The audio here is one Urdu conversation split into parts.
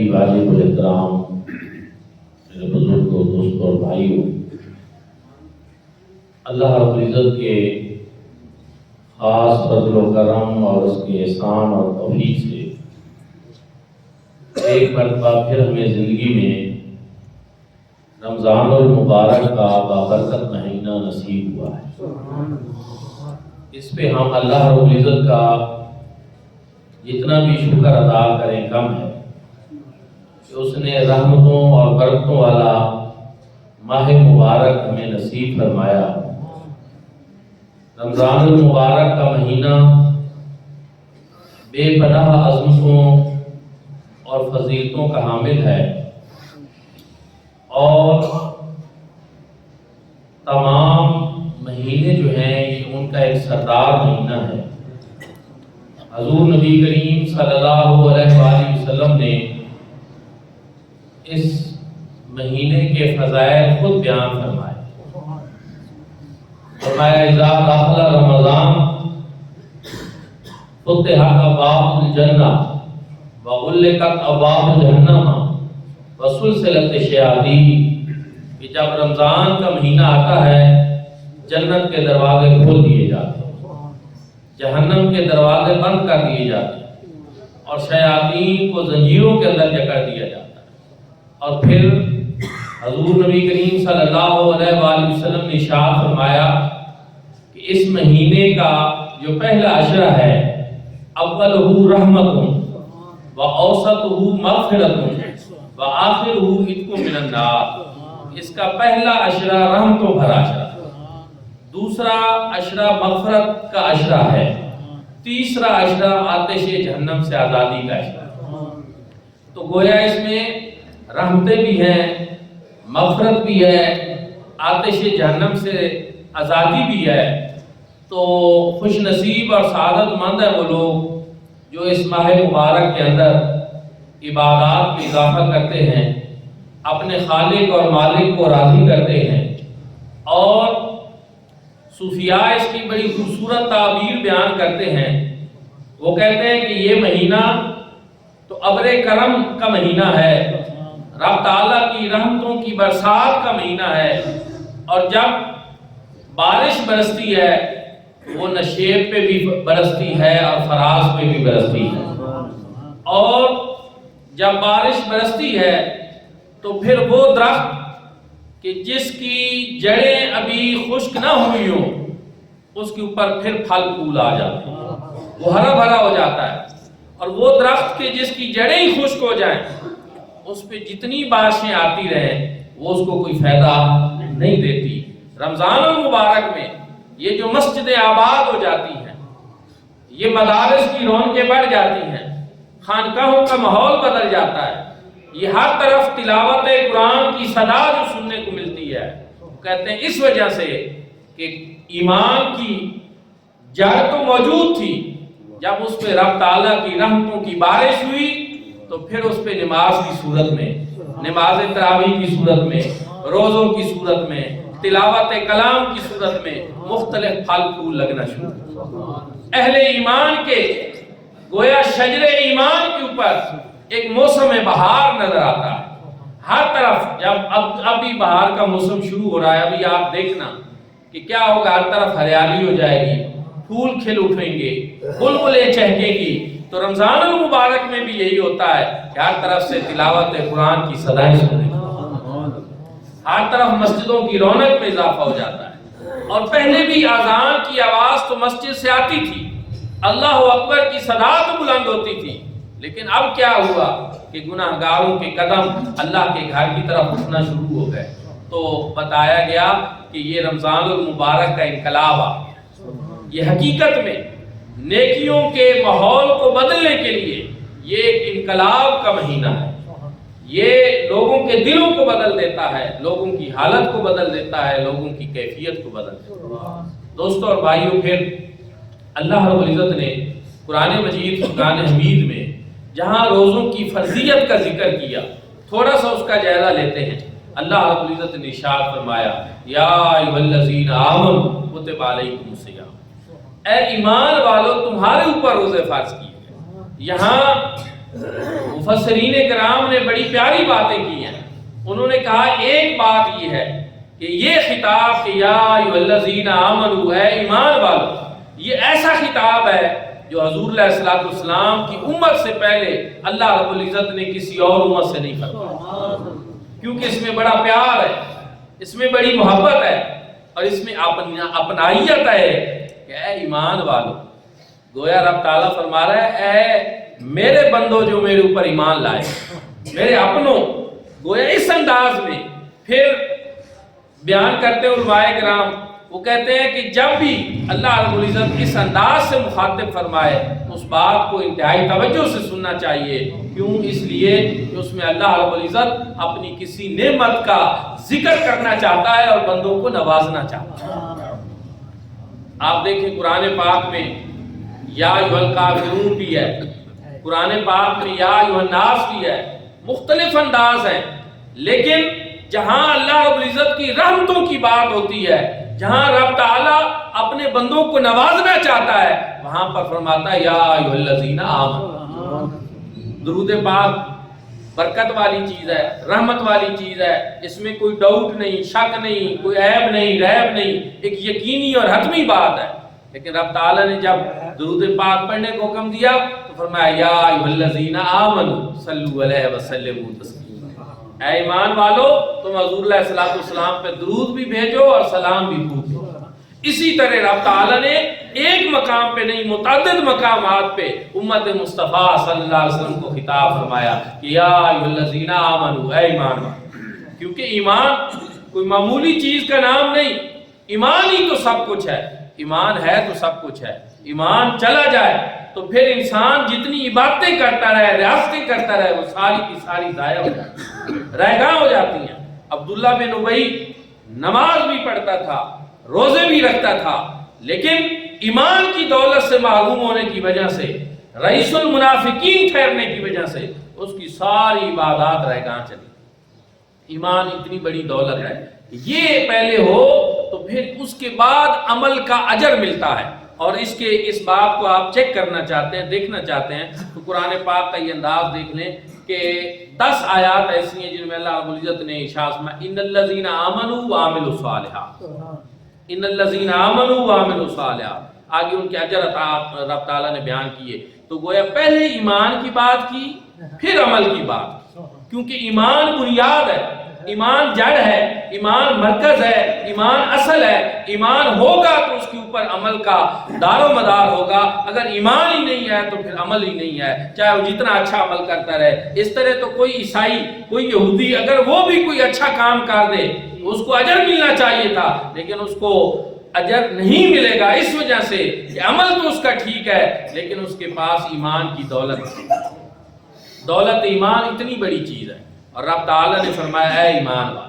میری واجب احترام میرے بزرگوں، دوستوں اور بھائیوں، اللہ رب العزت کے خاص فضل و کرم اور اس کے احسان اور توفیق سے ایک مرتبہ پھر ہمیں زندگی میں رمضان المبارک کا بابرکت مہینہ نصیب ہوا ہے۔ اس پہ ہم اللہ رب العزت کا جتنا بھی شکر ادا کریں کم ہے کہ اس نے رحمتوں اور برکتوں والا ماہ مبارک ہمیں نصیب فرمایا۔ رمضان المبارک کا مہینہ بے پناہ عظمتوں اور فضیلتوں کا حامل ہے، اور تمام مہینے جو ہیں یہ ان کا ایک سردار مہینہ ہے۔ حضور نبی کریم صلی اللہ علیہ وآلہ وسلم نے اس مہینے کے فضائل خود بیان فرمائے۔ فرمایا اذا دخل رمضان فتحت ابواب الجنہ وغلقت ابواب جہنم وسلسلت الشیاطین، کہ جب رمضان کا مہینہ آتا ہے جنت کے دروازے کھول دیے جاتے ہیں، جہنم کے دروازے بند کر دیے جاتے ہیں، اور شیاطین کو زنجیروں کے اندر جکڑ دیا جاتا ہے۔ اور پھر حضور نبی کریم صلی اللہ علیہ وآلہ وسلم نے ارشاد فرمایا کہ اس مہینے کا جو پہلا عشرہ ہے اولہ رحمت و اوسطہ مغفرت و آخرہ عتق من النار، اس کا پہلا عشرہ رحمتوں بھرا عشرہ، دوسرا عشرہ مغفرت کا عشرہ ہے، تیسرا عشرہ آتش جہنم سے آزادی کا عشرہ۔ تو گویا اس میں رحمتیں بھی ہیں، مغفرت بھی ہے، آتش جہنم سے آزادی بھی ہے۔ تو خوش نصیب اور سعادت مند ہے وہ لوگ جو اس ماہ مبارک کے اندر عبادات میں اضافہ کرتے ہیں، اپنے خالق اور مالک کو راضی کرتے ہیں۔ اور صوفیاء اس کی بڑی خوبصورت تعبیر بیان کرتے ہیں۔ وہ کہتے ہیں کہ یہ مہینہ تو ابر کرم کا مہینہ ہے، رب تعالیٰ کی رحمتوں کی برسات کا مہینہ ہے، اور جب بارش برستی ہے وہ نشیب پہ بھی برستی ہے اور فراز پہ بھی برستی ہے، اور جب بارش برستی ہے تو پھر وہ درخت کہ جس کی جڑیں ابھی خشک نہ ہوئی ہوں اس کے اوپر پھر پھل پھول آ جاتے ہیں، وہ ہرا بھرا ہو جاتا ہے، اور وہ درخت کہ جس کی جڑیں ہی خشک ہو جائیں اس پہ جتنی بارشیں آتی رہیں وہ اس کو کوئی فائدہ نہیں دیتی۔ رمضان المبارک میں یہ جو مسجدیں آباد ہو جاتی ہیں، یہ مدارس کی رونقیں بڑھ جاتی ہیں، خانقاہوں کا ماحول بدل جاتا ہے، یہ ہر طرف تلاوت قرآن کی صدا جو سننے کو ملتی ہے، کہتے ہیں اس وجہ سے کہ ایمان کی جڑ تو موجود تھی، جب اس پہ رب تعالیٰ کی رحمتوں کی بارش ہوئی تو پھر اس پہ نماز کی صورت میں، نماز تراویح کی صورت میں، روزوں کی صورت میں، تلاوت کلام کی صورت میں مختلف پھل پھول لگنا شروع ہوا۔ اہل ایمان کے گویا شجر ایمان کے اوپر ایک موسم بہار نظر آتا ہے، ہر طرف جب ابھی بہار کا موسم شروع ہو رہا ہے، ابھی آپ دیکھنا کہ کیا ہوگا، ہر طرف ہریالی ہو جائے گی، پھول کھل اٹھیں گے، بلبلیں چہکیں گی۔ تو رمضان المبارک میں بھی یہی ہوتا ہے کہ ہر طرف سے تلاوت قرآن کی صدائیں سنیں، ہر طرف مسجدوں کی رونق میں اضافہ ہو جاتا ہے۔ اور پہلے بھی اذان کی آواز تو مسجد سے آتی تھی، اللہ اکبر کی صدا تو بلند ہوتی تھی، لیکن اب کیا ہوا کہ گناہگاروں کے قدم اللہ کے گھر کی طرف اٹھنا شروع ہو گئے۔ تو بتایا گیا کہ یہ رمضان المبارک کا انقلاب آ گیا، یہ حقیقت میں نیکیوں کے ماحول کو بدلنے کے لیے یہ ایک انقلاب کا مہینہ ہے، یہ لوگوں کے دلوں کو بدل دیتا ہے، لوگوں کی حالت کو بدل دیتا ہے، لوگوں کی کیفیت کو بدل دیتا ہے۔ دوستوں اور بھائیوں، پھر اللہ رب العزت نے قرآن مجید فرقان حمید میں جہاں روزوں کی فرضیت کا ذکر کیا، تھوڑا سا اس کا جائزہ لیتے ہیں۔ اللہ رب العزت نے ارشاد فرمایا یا ایھا الذین آمنوا کتب علیکم الصیام، اے ایمان والو تمہارے اوپر روزے فرض کیے گئے۔ یہاں مفسرین کرام نے بڑی پیاری باتیں کی ہیں. انہوں نے کہا ایک بات یہ ہے کہ یہ خطاب کہ یا ایھا الذین آمنوا، اے ایمان والو، یہ ایسا خطاب ہے جو حضور علیہ الصلوۃ والسلام کی امت سے پہلے اللہ رب العزت نے کسی اور امت سے نہیں فرمایا، کیونکہ اس میں بڑا پیار ہے، اس میں بڑی محبت ہے، اور اس میں اپنائیت ہے کہ اے ایمان والو. گویا رب تعالیٰ فرما رہا ہے اے میرے بندوں جو میرے اوپر ایمان لائے، میرے اپنوں. گویا اس انداز میں پھر بیان کرتے علماء کرام، وہ کہتے ہیں کہ جب بھی اللہ رب العزت اس انداز سے مخاطب فرمائے اس بات کو انتہائی توجہ سے سننا چاہیے. کیوں؟ اس لیے کہ اس میں اللہ رب العزت اپنی کسی نعمت کا ذکر کرنا چاہتا ہے اور بندوں کو نوازنا چاہتا ہے. آپ دیکھیں قرآن پاک میں یا ایھا الکافرون بھی ہے، قرآن پاک میں یا ایھا الناس بھی ہے، مختلف انداز ہیں. لیکن جہاں اللہ رب العزت کی رحمتوں کی بات ہوتی ہے، جہاں رب تعالیٰ اپنے بندوں کو نوازنا چاہتا ہے، وہاں پر فرماتا ہے یا ایھا الذین آمنوا. درود پاک برکت والی چیز ہے، رحمت والی چیز ہے، اس میں کوئی ڈاؤٹ نہیں، شک نہیں، کوئی عیب نہیں، ریب نہیں، ایک یقینی اور حتمی بات ہے. لیکن رب تعالیٰ نے جب درود پاک پڑھنے کو حکم دیا تو فرمایا یا ایھا الذین آمنوا صلوا علیہ وسلموا تسلیما. اے ایمان والو تم حضور علیہ الصلوۃ والسلام پہ درود بھی بھیجو اور سلام بھی پوچھو. اسی طرح رب تعالیٰ نے ایک مقام پہ نہیں متعدد مقامات پہ امت مصطفیٰ صلی اللہ علیہ وسلم کو خطاب فرمایا کہ یا ایھا الذین آمنوا، اے ایمان والو. کیونکہ ایمان کوئی معمولی چیز کا نام نہیں، ایمان ہی تو سب کچھ ہے. ایمان ہے تو سب کچھ ہے. ایمان چلا جائے تو پھر انسان جتنی عبادتیں کرتا رہے، ریاستیں کرتا رہے، وہ ساری کی ساری ضائع ہو جاتی ہیں، رائگاں ہو جاتی ہیں. عبداللہ بن ابی نماز بھی پڑھتا تھا، روزے بھی رکھتا تھا، لیکن ایمان کی دولت سے محروم ہونے کی وجہ سے، رئیس المنافقین ٹھہرنے کی وجہ سے اس کی ساری عبادات رائگاں چلی. ایمان اتنی بڑی دولت ہے، یہ پہلے ہو تو پھر اس کے بعد عمل کا اجر ملتا ہے. اور اس بات کو آپ چیک کرنا چاہتے ہیں، دیکھنا چاہتے ہیں تو قرآن پاک کا یہ انداز دیکھ لیں کہ 10 آیات ایسی ہیں جن میں اللہ رب العزت نے ارشاد فرمایا ان الذین آمنوا وعملوا الصالحات، ان الذین آمنوا وعملوا الصالحات. آگے ان کے اجر عطا رب تعالیٰ نے بیان کیے. تو گویا پہلے ایمان کی بات کی پھر عمل کی بات، کیونکہ ایمان بنیاد ہے، ایمان جڑ ہے، ایمان مرکز ہے، ایمان اصل ہے. ایمان ہوگا تو اس کے اوپر عمل کا دار و مدار ہوگا. اگر ایمان ہی نہیں ہے تو پھر عمل ہی نہیں ہے، چاہے وہ جتنا اچھا عمل کرتا رہے. اس طرح تو کوئی عیسائی، کوئی یہودی اگر وہ بھی کوئی اچھا کام کر دے اس کو اجر ملنا چاہیے تھا، لیکن اس کو اجر نہیں ملے گا اس وجہ سے کہ عمل تو اس کا ٹھیک ہے لیکن اس کے پاس ایمان کی دولت ایمان اتنی بڑی چیز ہے. اور رب تعالیٰ نے فرمایا اے ایمان والو.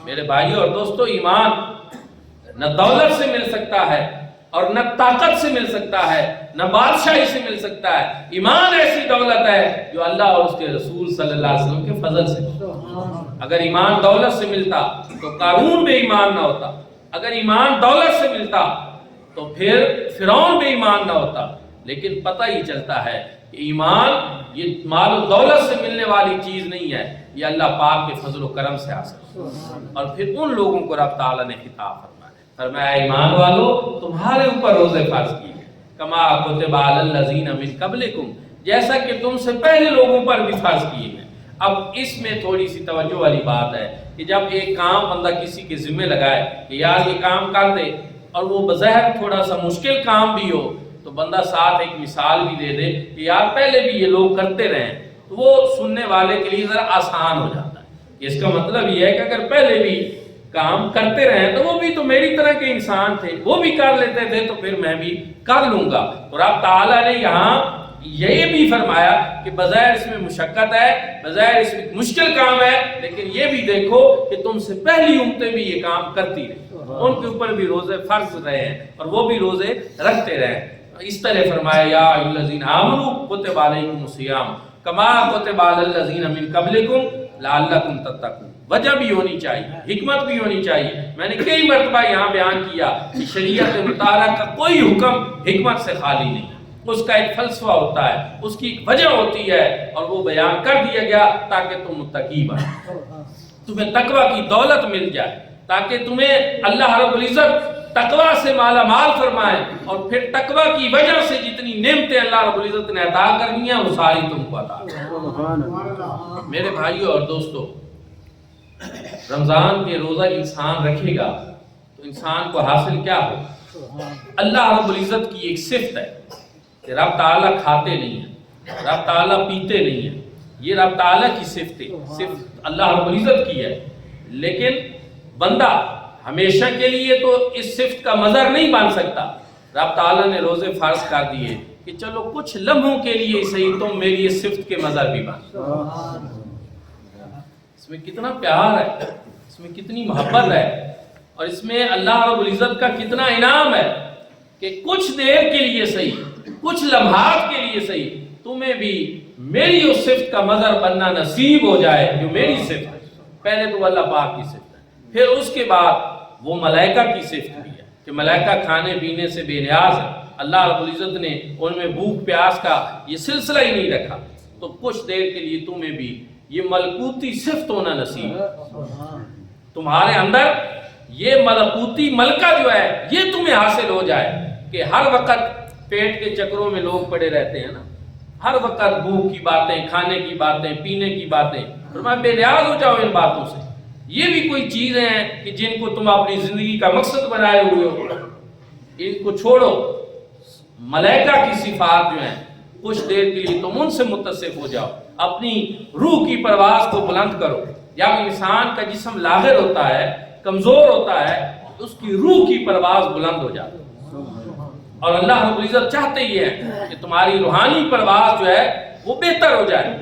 میرے بھائیو اور دوستو، ایمان نہ دولت سے مل سکتا ہے اور نہ طاقت سے مل سکتا ہے، نہ بادشاہی سے مل سکتا ہے. ایمان ایسی دولت ہے جو اللہ اور اس کے رسول صلی اللہ علیہ وسلم کے فضل سے ملتا. اگر ایمان دولت سے ملتا تو قارون بے ایمان نہ ہوتا، اگر ایمان دولت سے ملتا تو پھر فرعون بے ایمان نہ ہوتا. لیکن پتہ ہی چلتا ہے کہ ایمان یہ مال و دولت سے ملنے والی چیز نہیں ہے، یہ اللہ پاک کے فضل و کرم سے حاصل ہے. اور پھر ان لوگوں کو رب تعالیٰ نے خطاب فرمایا ایمان والو تمہارے اوپر روزے فرض کیے ہیں کما کتب علی الذین من قبلکم، جیسا کہ تم سے پہلے لوگوں پر بھی فرض کیے ہیں. اب اس میں تھوڑی سی توجہ والی بات ہے کہ جب ایک کام بندہ کسی کے ذمہ لگائے کہ یار یہ کام کر دے اور وہ بظاہر تھوڑا سا مشکل کام بھی ہو تو بندہ ساتھ ایک مثال بھی دے دے کہ یار پہلے بھی یہ لوگ کرتے رہے تو وہ سننے والے کے لیے ذرا آسان ہو جاتا ہے. اس کا مطلب یہ ہے کہ اگر پہلے بھی کام کرتے رہے تو وہ بھی تو میری طرح کے انسان تھے، وہ بھی کر لیتے تھے تو پھر میں بھی کر لوں گا. اور رب تعالیٰ نے یہاں یہ بھی فرمایا کہ بظاہر اس میں مشقت ہے، بظاہر اس میں مشکل کام ہے، لیکن یہ بھی دیکھو کہ تم سے پہلی امتیں بھی یہ کام کرتی رہی، ان کے اوپر بھی روزے فرض رہے ہیں اور وہ بھی روزے رکھتے رہے. اس طرح فرمایا یا ایھا الذین آمنوا کتب علیکم الصیام کما کتب علی الذین من قبلکم لعلکم تتقون. وجہ بھی ہونی چاہیے، حکمت بھی ہونی چاہیے. میں نے کئی مرتبہ یہاں بیان کیا کہ شریعت مطالعہ کا کوئی حکم حکمت سے خالی نہیں. اس کا ایک فلسفہ ہوتا ہے، اس کی ایک وجہ ہوتی ہے، اور وہ بیان کر دیا گیا تاکہ تم متقی بنو، تمہیں تقوی کی دولت مل جائے، تاکہ تمہیں اللہ رب العزت تقوی سے مالا مال فرمائے، اور پھر تقوی کی وجہ سے جتنی نعمتیں اللہ رب العزت نے عطا کرنی ہیں وہ ساری تم کو عطا کرنی۔ میرے بھائیوں اور دوستو، رمضان کے روزہ انسان رکھے گا تو انسان کو حاصل کیا ہو؟ اللہ رب العزت کی ایک صفت ہے کہ رب تعالیٰ کھاتے نہیں ہیں، رب تعالیٰ پیتے نہیں ہیں، یہ رب تعالیٰ کی صفت ہے، صفت اللہ رب العزت کی ہے، لیکن بندہ ہمیشہ کے لیے تو اس صفت کا مظہر نہیں بن سکتا۔ رب تعالیٰ نے روزے فرض کر دیے کہ چلو کچھ لمحوں کے لیے صحیح تم میری اس صفت کے مظہر بھی بن۔ اس میں کتنا پیار ہے، اس میں کتنی محبت ہے، اور اس میں اللہ رب العزت کا کتنا انعام ہے کہ کچھ دیر کے لیے صحیح، کچھ لمحات کے لیے صحیح تمہیں بھی میری اس صفت کا مظہر بننا نصیب ہو جائے جو میری صفت ہے۔ پہلے تو اللہ پاک کی صفت ہے، پھر اس کے بعد وہ ملائکہ کی صفت بھی ہے کہ ملائکہ کھانے پینے سے بے نیاز ہے، اللہ رب العزت نے ان میں بھوک پیاس کا یہ سلسلہ ہی نہیں رکھا، تو کچھ دیر کے لیے تمہیں بھی یہ ملکوتی صفت ہونا نصیب ہے، تمہارے اندر یہ ملکوتی ملکہ جو ہے یہ تمہیں حاصل ہو جائے کہ ہر وقت پیٹ کے چکروں میں لوگ پڑے رہتے ہیں نا، ہر وقت بھوک کی باتیں، کھانے کی باتیں، پینے کی باتیں، فرمایا بے نیاز ہو جاؤ ان باتوں سے۔ یہ بھی کوئی چیزیں ہیں کہ جن کو تم اپنی زندگی کا مقصد بنائے ہوئے ہو، ان کو چھوڑو۔ ملائکہ کی صفات جو ہیں کچھ دیر کے لیے تم ان سے متصف ہو جاؤ، اپنی روح کی پرواز کو بلند کرو۔ جب انسان کا جسم لاغر ہوتا ہے، کمزور ہوتا ہے، اس کی روح کی پرواز بلند ہو جاتی ہے، اور اللہ رب العزت چاہتے ہی ہے کہ تمہاری روحانی پرواز جو ہے وہ بہتر ہو جائے،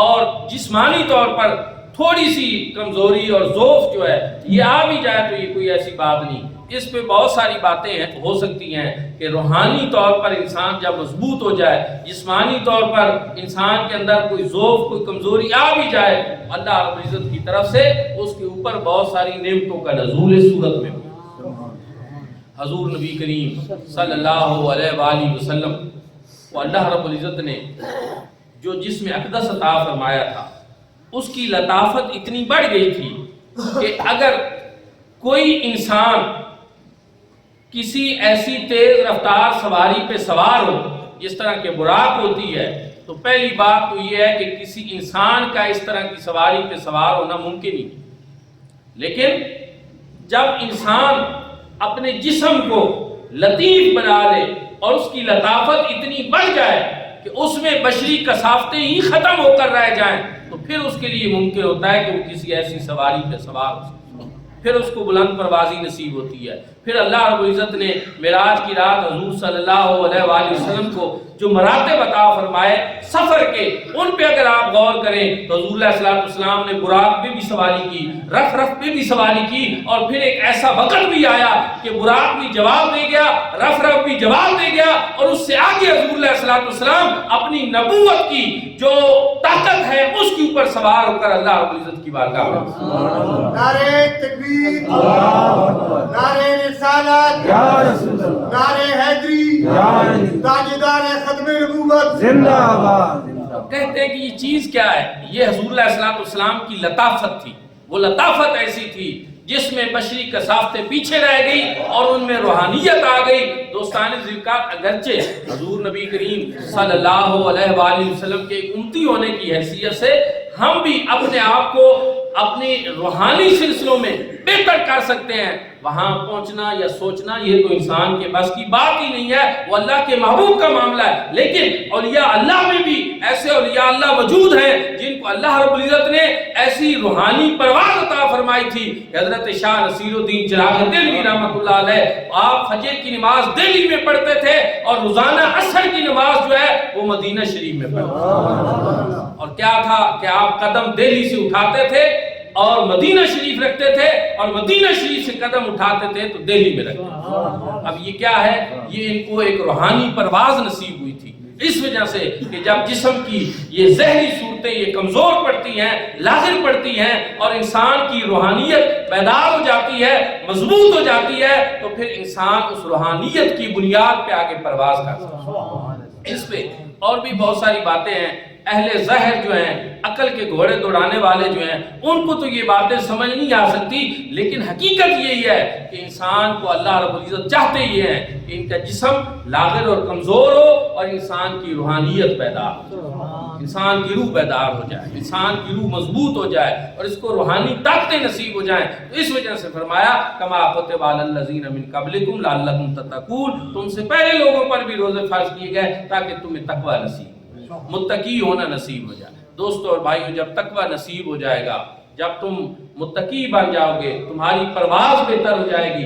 اور جسمانی طور پر تھوڑی سی کمزوری اور ضعف جو ہے یہ آ بھی جائے تو یہ کوئی ایسی بات نہیں، اس پہ بہت ساری باتیں ہو سکتی ہیں کہ روحانی طور پر انسان جب مضبوط ہو جائے، جسمانی طور پر انسان کے اندر کوئی ضعف، کوئی کمزوری آ بھی جائے، اللہ رب العزت کی طرف سے اس کے اوپر بہت ساری نعمتوں کا نزول صورت میں حضور نبی کریم صلی اللہ علیہ وآلہ وسلم کو اللہ رب العزت نے جو جسم اقدس عطا فرمایا تھا، اس کی لطافت اتنی بڑھ گئی تھی کہ اگر کوئی انسان کسی ایسی تیز رفتار سواری پہ سوار ہو جس طرح کے براق ہوتی ہے، تو پہلی بات تو یہ ہے کہ کسی انسان کا اس طرح کی سواری پہ سوار ہونا ممکن ہی نہیں، لیکن جب انسان اپنے جسم کو لطیف بنا لے اور اس کی لطافت اتنی بڑھ جائے کہ اس میں بشری کثافتیں ہی ختم ہو کر رہ جائیں، تو پھر اس کے لیے ممکن ہوتا ہے کہ وہ کسی ایسی سواری پہ سوار ہو سکتا ہے، پھر اس کو بلند پروازی نصیب ہوتی ہے۔ پھر اللہ رب العزت نے معراج کی رات حضور صلی اللہ علیہ وآلہ وسلم کو جو مراتب عطا فرمائے سفر کے، ان پہ اگر آپ غور کریں تو حضور علیہ الصلوۃ والسلام نے براق پہ بھی سواری کی، رف رف پہ بھی سواری کی، اور پھر ایک ایسا وقت بھی آیا کہ براق بھی جواب دے گیا، رف رف بھی جواب دے گیا، اور اس سے آگے حضور علیہ الصلوۃ والسلام اپنی نبوت کی جو طاقت ہے اس کے اوپر سوار ہو کر اللہ رب العزت کی بارگاہ میں نعرہ تکبیر، نعرہ رسالت، نعرہ حیدری، تاجدار ختم نبوت زندہ آباد۔ کہتے ہیں کہ یہ چیز کیا ہے؟ یہ حضور علیہ الصلوۃ والسلام کی لطافت تھی، وہ لطافت ایسی تھی جس میں بشری کثافتیں پیچھے رہ گئی اور ان میں روحانیت آ گئی۔ دوستان ذکر، اگرچہ حضور نبی کریم صلی اللہ علیہ وآلہ وسلم کے امتی ہونے کی حیثیت سے ہم بھی اپنے آپ کو اپنی روحانی سلسلوں میں بہتر کر سکتے ہیں، وہاں پہنچنا یا سوچنا یہ تو انسان کے بس کی بات ہی نہیں ہے، وہ اللہ کے محبوب کا معاملہ ہے۔ لیکن اولیاء اللہ میں بھی ایسے اولیاء اللہ موجود ہیں جن کو اللہ رب العزت نے ایسی روحانی پرواز عطا فرمائی تھی۔ حضرت شاہ نصیر الدین چراغ دہلوی رحمۃ اللہ علیہ، آپ فجر کی نماز دہلی میں پڑھتے تھے اور روزانہ عصر کی نماز جو ہے وہ مدینہ شریف میں پڑھتے تھے، اور کیا تھا کہ آپ قدم دہلی سے اٹھاتے تھے اور مدینہ شریف رکھتے تھے، اور مدینہ شریف سے قدم اٹھاتے تھے تو دہلی میں رکھتے تھے۔ اب یہ کیا ہے؟ یہ ان کو ایک روحانی پرواز نصیب ہوئی تھی، اس وجہ سے کہ جب جسم کی یہ ذہنی صورتیں یہ کمزور پڑتی ہیں، لاغر پڑتی ہیں، اور انسان کی روحانیت بیدار ہو جاتی ہے، مضبوط ہو جاتی ہے، تو پھر انسان اس روحانیت کی بنیاد پہ آگے پرواز کر سکتا ہے۔ اس پہ اور بھی بہت ساری باتیں ہیں۔ اہل ظاہر جو ہیں، عقل کے گھوڑے دوڑانے والے جو ہیں، ان کو تو یہ باتیں سمجھ نہیں آ سکتی، لیکن حقیقت یہی ہے کہ انسان کو اللہ رب العزت چاہتے یہ ہیں کہ ان کا جسم لاغر اور کمزور ہو اور انسان کی روحانیت بیدار ہو، انسان کی روح بیدار ہو جائے، انسان کی روح مضبوط ہو جائے اور اس کو روحانی طاقتیں نصیب ہو جائیں۔ تو اس وجہ سے فرمایا کما کتب علی الذین من قبلکم لعلکم تتقون، تم سے پہلے لوگوں پر بھی روزے فرض کیے گئے تاکہ تمہیں تقوی نصیب، متقی ہونا نصیب ہو جائے۔ دوستو اور بھائیو، جب تقوی نصیب ہو جائے گا، جب تم متقی بن جاؤ گے، تمہاری پرواز بہتر ہو جائے گی،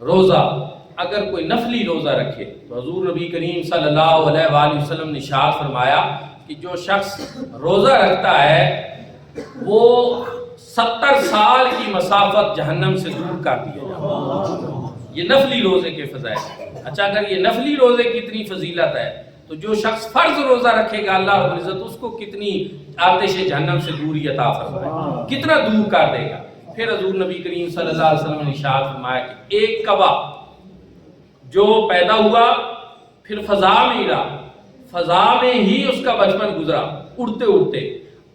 روزہ اگر کوئی نفلی روزہ رکھے تو حضور نبی کریم صلی اللہ علیہ وآلہ وسلم نے ارشاد فرمایا کہ جو شخص روزہ رکھتا ہے وہ 70 سال کی مسافت جہنم سے دور کر دیا جاتا ہے۔ یہ نفلی روزے کے فضائل۔ اچھا، اگر یہ نفلی روزے کی اتنی فضیلت ہے تو جو شخص فرض روزہ رکھے گا اللہ رب العزت اس کو کتنی آتش جہنم سے دوری عطا فرمائے، کتنا دور کر دے گا۔ پھر حضور نبی کریم صلی اللہ علیہ وسلم نے ارشاد فرمایا کہ ایک کبا جو پیدا ہوا پھر فضا میں رہا، فضا میں ہی اس کا بچپن گزرا اڑتے اڑتے،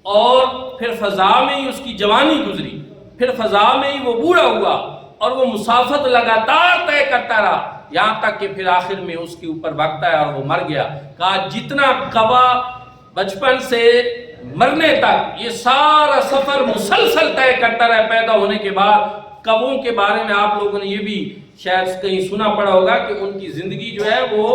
اور پھر فضا میں ہی اس کی جوانی گزری، پھر فضا میں ہی وہ بوڑھا ہوا، اور وہ مسافت لگاتار طے کرتا رہا یہاں تک کہ پھر آخر میں اس کے اوپر وقت آیا اور وہ مر گیا۔ کہا جتنا کبا بچپن سے مرنے تک یہ سارا سفر مسلسل طے کرتا رہا پیدا ہونے کے بعد۔ کبوں کے بارے میں آپ لوگوں نے یہ بھی شاید کہیں سنا پڑا ہوگا کہ ان کی زندگی جو ہے وہ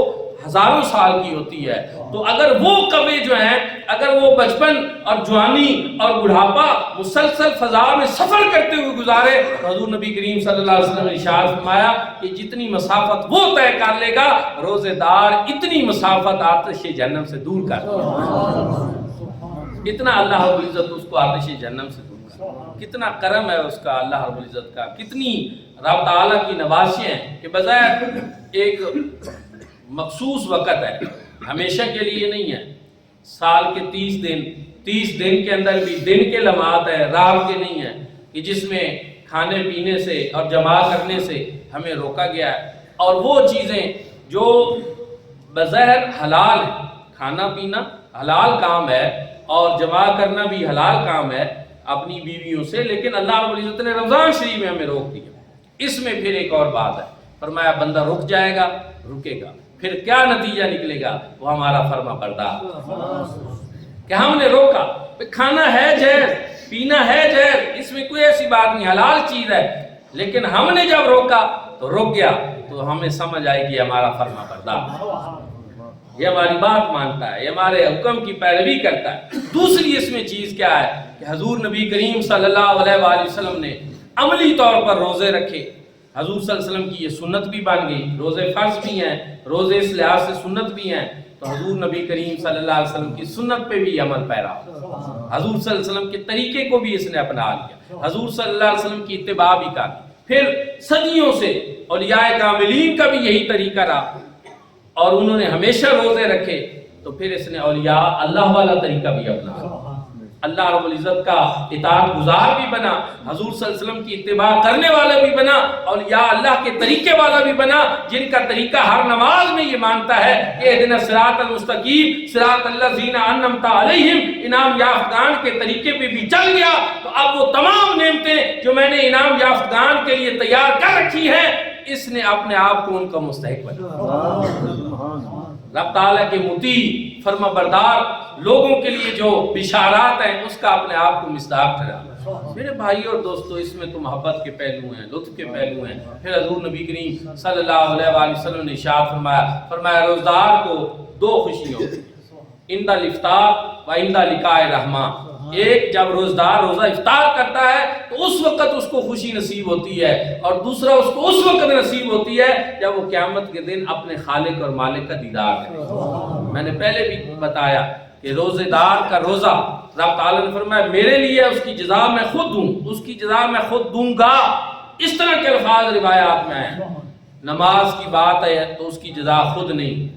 ہزاروں سال کی ہوتی ہے۔ تو اگر وہ کبے جو ہیں، اگر وہ بچپن اور جوانی اور بڑھاپا مسلسل فضا میں سفر کرتے ہوئے گزارے، تو حضور نبی کریم صلی اللہ علیہ وسلم نے ارشاد فرمایا کہ جتنی مسافت وہ طے کر لے گا روزے دار اتنی مسافت آتش جہنم سے دور کر دے گا۔ اتنا اللہ رب العزت اس کو آتش جہنم سے دور کر دے گا۔ کتنا کرم ہے اس کا اللہ رب العزت کا، کتنی رب تعالیٰ کی نوازشیں ہیں کہ بظاہر ایک مخصوص وقت ہے، ہمیشہ کے لیے نہیں ہے، سال کے 30 دن کے اندر بھی دن کے لمحات ہے، رات کے نہیں ہے، کہ جس میں کھانے پینے سے اور جمع کرنے سے ہمیں روکا گیا ہے، اور وہ چیزیں جو بظاہر حلال ہیں، کھانا پینا حلال کام ہے اور جمع کرنا بھی حلال کام ہے اپنی بیویوں سے، لیکن اللہ رب العزت نے رمضان شریف میں ہمیں روک دیا۔ اس میں پھر ایک اور بات ہے، فرمایا بندہ رک جائے گا، رکے گا، پھر کیا نتیجہ نکلے گا؟ وہ ہمارا فرما بردار، کہ ہم نے روکا، کھانا ہے زہر، پینا ہے زہر، اس میں کوئی ایسی بات نہیں، حلال چیز ہے، لیکن ہم نے جب روکا تو رک گیا، تو ہمیں سمجھ آئے کہ ہمارا فرما بردار، یہ ہماری بات مانتا ہے، یہ ہمارے حکم کی پیروی کرتا ہے۔ دوسری اس میں چیز کیا ہے کہ حضور نبی کریم صلی اللہ علیہ وآلہ وسلم نے عملی طور پر روزے رکھے۔ حضور صلی اللہ علیہ وسلم کی یہ سنت بھی بن گئی، روزے فرض بھی ہیں، روزے اس لحاظ سے سنت بھی ہیں، تو حضور نبی کریم صلی اللہ علیہ وسلم کی سنت پہ بھی عمل پیرا، حضور صلی اللہ علیہ وسلم کے طریقے کو بھی اس نے اپنا لیا، حضور صلی اللہ علیہ وسلم کی اتباع بھی کی۔ پھر صدیوں سے اولیاء کاملین کا بھی یہی طریقہ رہا اور انہوں نے ہمیشہ روزے رکھے، تو پھر اس نے اولیاء اللہ والا طریقہ بھی اپنا، اللہ رب العزت کا اطاعت گزار بھی بنا، حضور صلی اللہ علیہ وسلم کی اتباع کرنے والا بھی بنا، اولیاء اللہ کے طریقے والا بھی بنا، جن کا طریقہ ہر نماز میں یہ مانتا ہے کہ اہدنا الصراط المستقیم صراط الذین انعمت علیہم، انعام یافتگان کے طریقے پہ بھی چل گیا، تو اب وہ تمام نعمتیں جو میں نے انعام یافتگان کے لیے تیار کر رکھی ہیں، اس نے اپنے آپ کو ان کا مستحق بنا۔ رب تعالیٰ کے مطیع فرما بردار لوگوں کے لیے جو بشارات ہیں اس کا اپنے آپ کو مصداق ٹھہرا۔ میرے بھائی اور دوستو، اس میں تو محبت کے پہلو ہیں، لطف کے پہلو ہیں۔ پھر حضور نبی کریم صلی اللہ علیہ وآلہ وسلم نے ارشاد فرمایا روزدار کو دو خوشیاں ہوتی ہیں، عند الافطار و عند لقاء الرحمن۔ ایک جب روزدار روزہ افطار کرتا ہے تو اس وقت اس کو خوشی نصیب ہوتی ہے، اور دوسرا اس کو اس وقت نصیب ہوتی ہے جب وہ قیامت کے دن اپنے خالق اور مالک کا دیدار کرے۔ میں نے پہلے بھی بتایا کہ روزے دار کا روزہ رب تعالیٰ نے فرمایا میرے لیے اس کی جزا میں خود دوں، اس کی جزا میں خود دوں گا، اس طرح کے الفاظ روایات میں ہیں۔ نماز کی بات ہے تو اس کی جزا خود نہیں،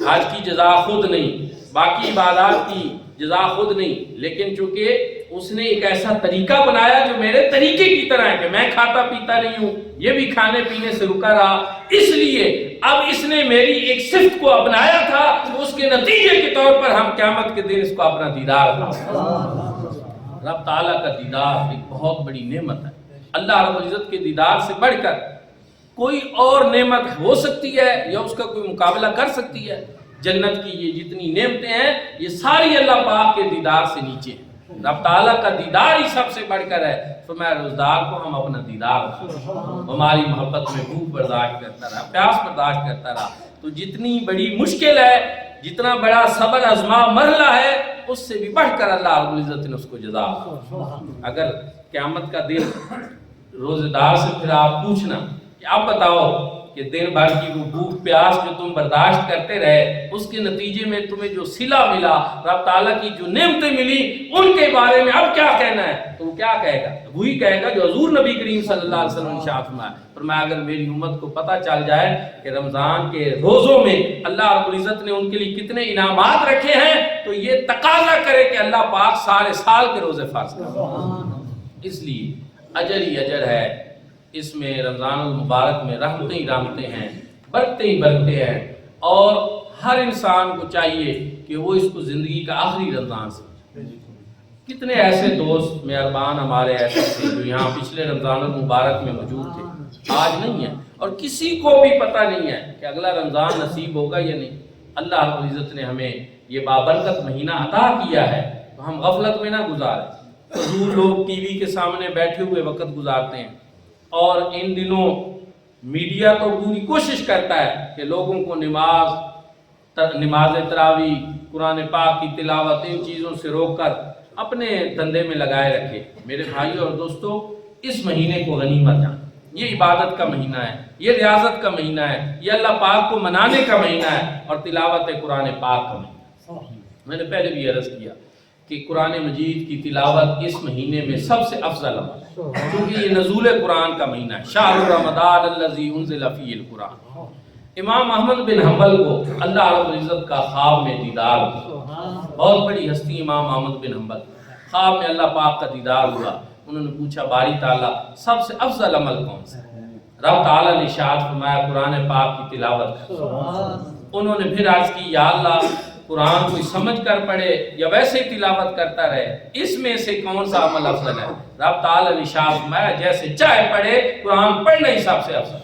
حج کی جزا خود نہیں، باقی عبادات کی جزا خود نہیں، لیکن چونکہ اس نے ایک ایسا طریقہ بنایا جو میرے طریقے کی طرح ہے کہ میں کھاتا پیتا نہیں ہوں، یہ بھی کھانے پینے سے رکا رہا، اس لیے اب اس نے میری ایک صفت کو اپنایا تھا، تو اس کے نتیجے کے طور پر ہم قیامت کے دن اس کو اپنا دیدار تھا۔ رب تعالیٰ کا دیدار ایک بہت بڑی نعمت ہے۔ اللہ رب العزت کے دیدار سے بڑھ کر کوئی اور نعمت ہو سکتی ہے یا اس کا کوئی مقابلہ کر سکتی ہے؟ جنت کی یہ جتنی نعمتیں ہیں یہ ساری اللہ پاک کے دیدار سے نیچے ہیں۔ رب تعالیٰ کا دیدار ہی سب سے بڑھ کر ہے۔ فرمایا روزدار کو ہم اپنا دیدار ہماری محبت میں بھوک برداشت کرتا رہا، پیاس برداشت کرتا رہا، تو جتنی بڑی مشکل ہے، جتنا بڑا صبر آزما مرحلہ ہے، اس سے بھی بڑھ کر اللہ رب العزت نے اس کو جزا۔ اگر قیامت کا دن روزدار سے پھر آپ پوچھنا کہ آپ بتاؤ کہ دن بھر کی وہ بھوک پیاس جو تم برداشت کرتے رہے، اس کے نتیجے میں تمہیں جو صلہ ملا، رب تعالیٰ کی جو نعمتیں ملی، ان کے بارے میں اب کیا کہنا ہے؟ تو وہ کیا کہے گا؟ وہی کہے گا جو حضور نبی کریم صلی اللہ علیہ وسلم نے ارشاد فرمایا۔ فرمایا اگر میری امت کو پتہ چل جائے کہ رمضان کے روزوں میں اللہ رب العزت نے ان کے لیے کتنے انعامات رکھے ہیں، تو یہ تقاضا کرے کہ اللہ پاک سارے سال کے روزے فرض کرے۔ اس لیے اجر ہی اجر ہے اس میں، رمضان المبارک میں رحمتیں ہی رحمتیں ہیں، برکتیں ہی برکتیں ہیں، اور ہر انسان کو چاہیے کہ وہ اس کو زندگی کا آخری رمضان سمجھے۔ کتنے ایسے دوست مہربان ہمارے ایسے تھے جو یہاں پچھلے رمضان المبارک میں موجود تھے، آج نہیں ہیں، اور کسی کو بھی پتہ نہیں ہے کہ اگلا رمضان نصیب ہوگا یا نہیں۔ اللہ رب العزت نے ہمیں یہ بابرکت مہینہ عطا کیا ہے، تو ہم غفلت میں نہ گزاریں۔ حضور لوگ ٹی وی کے سامنے بیٹھے ہوئے وقت گزارتے ہیں، اور ان دنوں میڈیا تو پوری کوشش کرتا ہے کہ لوگوں کو نماز تراویح، قرآن پاک کی تلاوت، ان چیزوں سے روک کر اپنے دھندے میں لگائے رکھے۔ میرے بھائیوں اور دوستو، اس مہینے کو غنیمت جان، یہ عبادت کا مہینہ ہے، یہ ریاضت کا مہینہ ہے، یہ اللہ پاک کو منانے کا مہینہ ہے، اور تلاوت قرآن پاک کا مہینہ۔ میں نے پہلے بھی عرض کیا کہ قرآن مجید کی تلاوت اس مہینے میں سب سے افضل عمل ہے، کیونکہ یہ نزول قرآن کا مہینہ ہے۔ شہر رمضان الذی انزل فیہ القرآن۔ امام احمد بن حنبل کو اللہ رب العزت کا خواب میں دیدار ہوا، بہت بڑی ہستی امام احمد بن حنبل، خواب میں اللہ پاک کا دیدار ہوا۔ انہوں نے پوچھا باری تعالیٰ سب سے افضل عمل کون سا ہے؟ رب تعالیٰ نے ارشاد فرمایا قرآن پاک کی تلاوت۔ انہوں نے پھر عرض کی یا اللہ قرآن کوئی سمجھ کر پڑھے یا ویسے ہی تلاوت کرتا رہے، اس میں سے کون سا عمل افضل ہے؟ رب تعالیٰ نے ارشاد فرمایا جیسے چاہے پڑھے، قرآن پڑھنا ہی سب سے افضل۔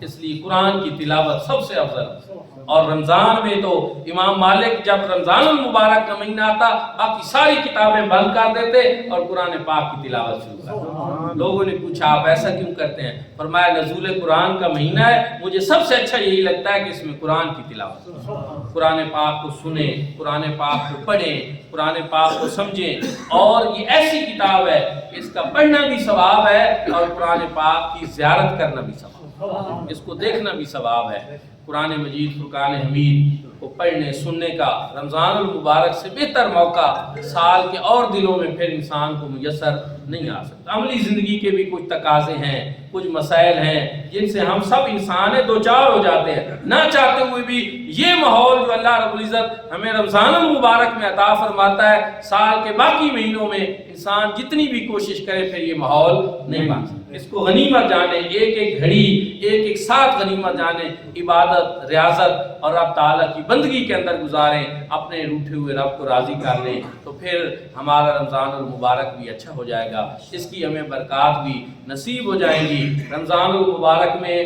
اس لیے قرآن کی تلاوت سب سے افضل ہے۔ اور رمضان میں تو امام مالک جب رمضان المبارک کا مہینہ آتا، باقی ساری کتابیں بند کر دیتے اور قرآن پاک کی تلاوت شروع کر دیتے۔ لوگوں نے پوچھا آپ ایسا کیوں کرتے ہیں؟ فرمایا نزول قرآن کا مہینہ ہے، مجھے سب سے اچھا یہی لگتا ہے کہ اس میں قرآن کی تلاوت، قرآن پاک کو سنیں، قرآن پاک کو پڑھیں، قرآن پاک کو سمجھیں، اور یہ ایسی کتاب ہے کہ اس کا پڑھنا بھی ثواب ہے اور قرآن پاک کی زیارت کرنا بھی ثواب ہے، اس کو دیکھنا بھی ثواب ہے۔ قرآن مجید فرقان حمید کو پڑھنے سننے کا رمضان المبارک سے بہتر موقع سال کے اور دنوں میں پھر انسان کو میسر نہیں آ سکتا۔ عملی زندگی کے بھی کچھ تقاضے ہیں، کچھ مسائل ہیں جن سے ہم سب انسان دوچار ہو جاتے ہیں، نہ چاہتے ہوئے بھی یہ ماحول جو اللہ رب العزت ہمیں رمضان المبارک میں عطا فرماتا ہے، سال کے باقی مہینوں میں انسان جتنی بھی کوشش کرے پھر یہ ماحول نہیں بن سکتا۔ اس کو غنیمت جانے، ایک ایک گھڑی ایک ایک ساتھ غنیمت جانے، عبادت، ریاضت اور رب تعالیٰ کی بندگی کے اندر گزاریں، اپنے روٹھے ہوئے رب کو راضی کر لیں، تو پھر ہمارا رمضان المبارک بھی اچھا ہو جائے گا، اس کی ہمیں برکات بھی نصیب ہو جائیں گی۔ رمضان المبارک میں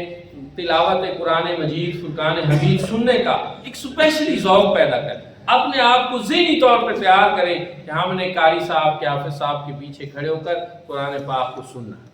تلاوت قرآن مجید فرقان حمید سننے کا ایک اسپیشلی ذوق پیدا کریں، اپنے آپ کو ذہنی طور پر تیار کریں کہ ہم نے قاری صاحب کے حافظ صاحب کے پیچھے کھڑے ہو کر قرآن پاک کو سننا ہے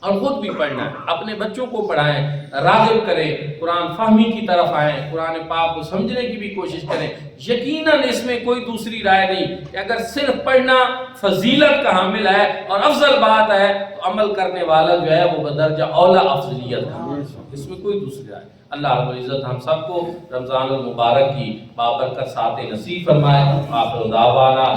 اور خود بھی پڑھنا ہے، اپنے بچوں کو پڑھائیں، راغب کریں، قرآن فہمی کی طرف آئیں، قرآن پاک کو سمجھنے کی بھی کوشش کریں۔ یقیناً اس میں کوئی دوسری رائے نہیں کہ اگر صرف پڑھنا فضیلت کا حامل ہے اور افضل بات ہے تو عمل کرنے والا جو ہے وہ بدرجہ اولا افضلیت کا حامل ہے، اس میں کوئی دوسری رائے۔ اللہ رب العزت ہم سب کو رمضان المبارک کی بابرکت ساتھ نصیب فرمائے۔ آخر دعوانا